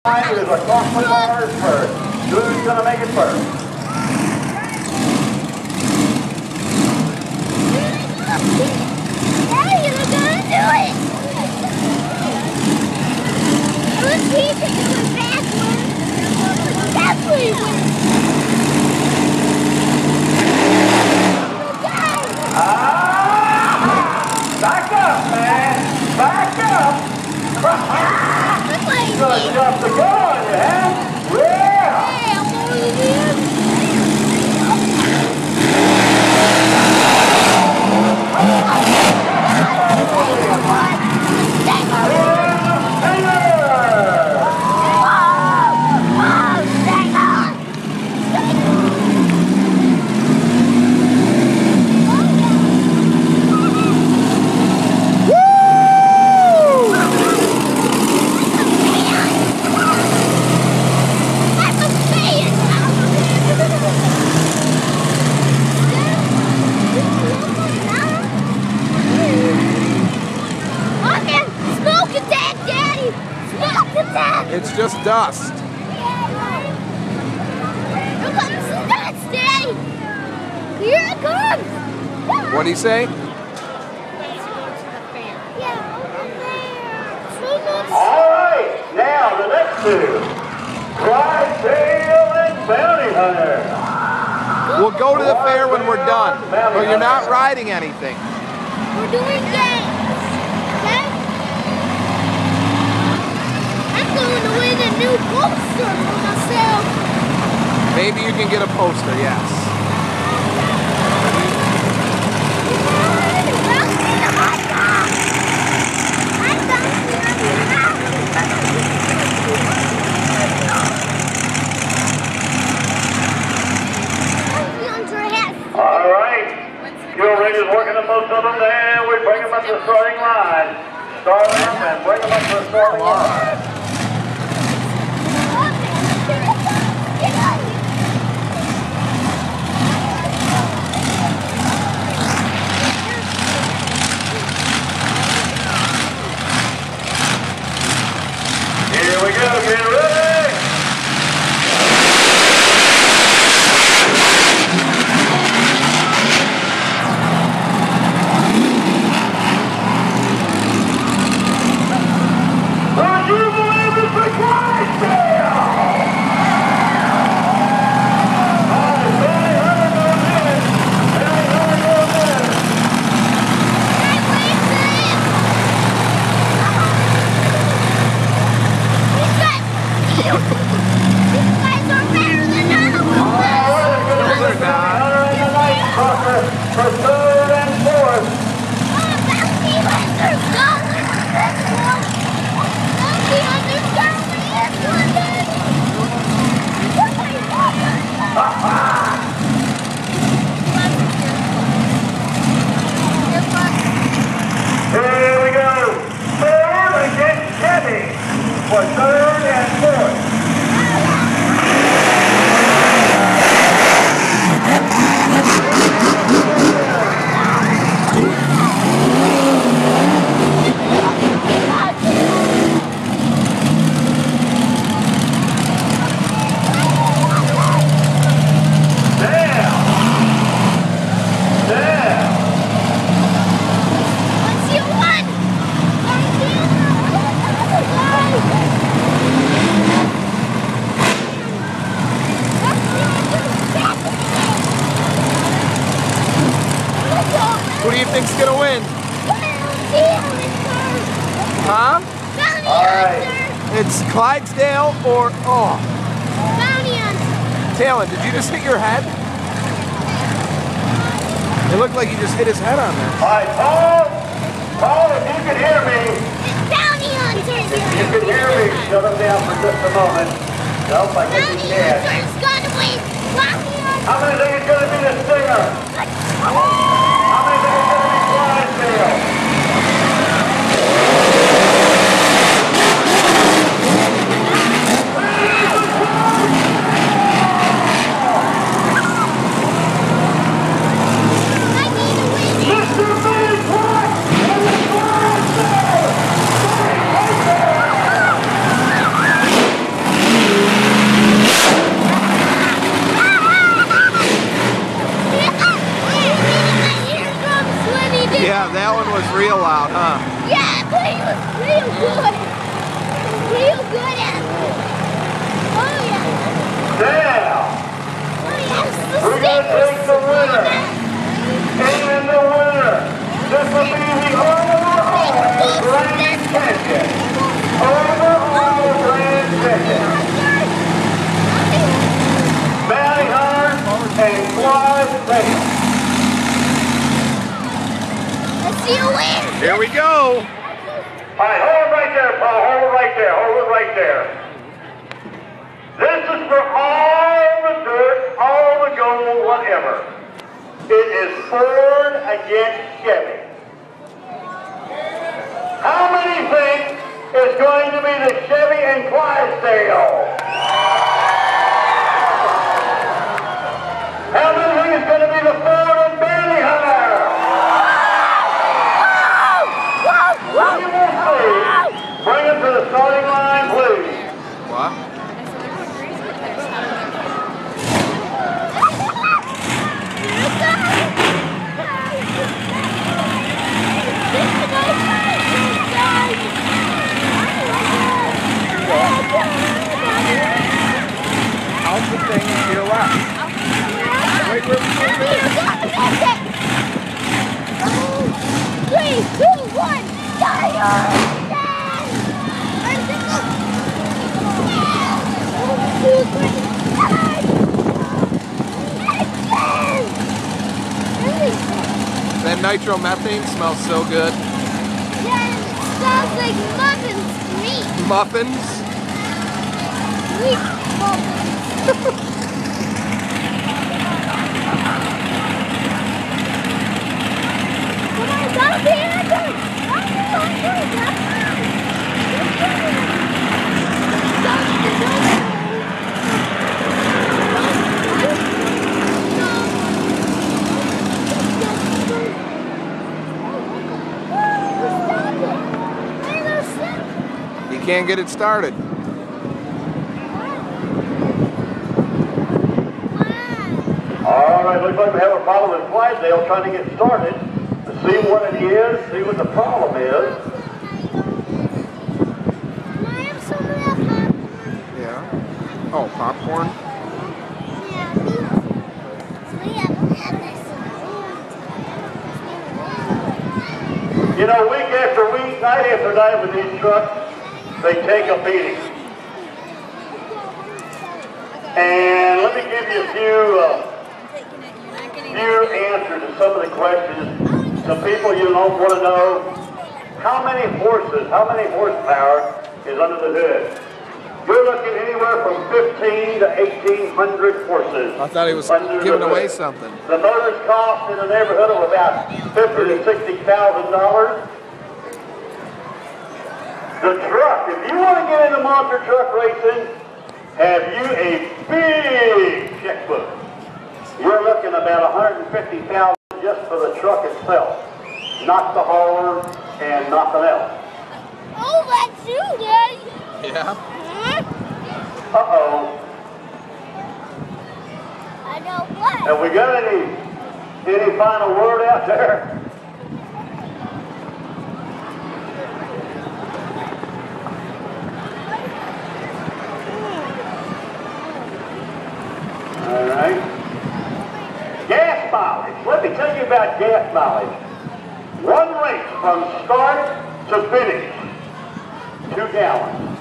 Is across the bars first. Who's going to make it first? Hey, you're going to do it! Let's see if you can do it backwards. Backwards! Back up, man! Back up! You're going to jump the gun on you, huh? Yeah! Hey, I'm going to do It's just dust. Look up some dust, Daddy! Here it comes! What'd he say? Alright, now the next two. Clydesdale and Bounty Hunter. We'll go to the fair when we're done. But you're not riding anything. We're doing games. Okay? I'm going to win a new poster for myself. Maybe you can get a poster, yes. All right. Fuel Rangers working on most of them there. We bring them up to the starting line. Start them and bring them up to the starting line. Here we go. Get ready. Would you believe it's the Clydesdale? For third and fourth. Here we go. Ford against Chevy for third and fourth. Who do you think's gonna win? Huh? It's Clydesdale or Talon, did you just hit your head? It looked like you just hit his head on there. All right, Paul, if you can hear me. If you can hear me, shut him down for just a moment. Nope, I think you can. How many think it's going to be the Stinger? How many think it's going to be Clydesdale? Here we go. All right, hold it right there, Paul. Hold it right there. Hold it right there. This is for all the dirt, all the gold, whatever. It is Ford against Chevy. How many think it's going to be the Chevy and Clydesdale? How many think it's going to be the Ford and Bounty Hunter? We will see. Bring it to the starting line, please. What? How's the thing to your left? Wait, where we Three, two, one, fire! That nitromethane smells so good. Yeah, it smells like muffins to me. Muffins? Sweet muffins. Come on, that'll be it. You can't get it started. All right, looks like we have a problem with Clydesdale trying to get started to see what it is, see what the problem is. Can I have some of that popcorn? Yeah. Oh, popcorn? Yeah, we have this. You know, week after week, night after night with these trucks, they take a beating. And let me give you a few answers to some of the questions. Some people you don't want to know, how many horses, how many horsepower is under the hood? You're looking anywhere from 15 to 1,800 horses. I thought he was giving away something. The motors cost in the neighborhood of about $50,000 to $60,000. The truck, if you want to get into monster truck racing, have you a big checkbook. You're looking about $150,000 just for the truck itself, not the horn and nothing else. Oh, that's you, Daddy. Yeah. Uh-oh. I know what. Have we got any final word out there? All right. Gas mileage. Let me tell you about gas mileage. One race from start to finish. 2 gallons.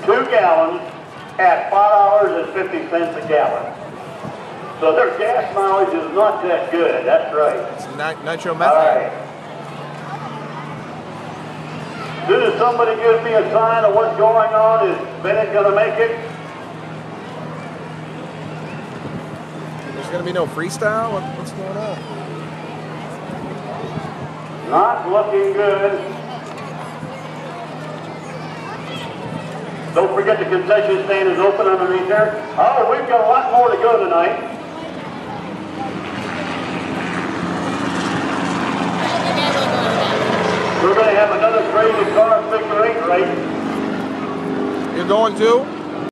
2 gallons at $5.50 a gallon. So their gas mileage is not that good. That's right. It's nitromethane. All right. As soon as somebody gives me a sign of what's going on, is Bennett going to make it? There's going to be no freestyle? What's going on? Not looking good. Don't forget the concession stand is open underneath there. Oh, we've got a lot more to go tonight. We're going to have another crazy car figure 8 race. You're going to?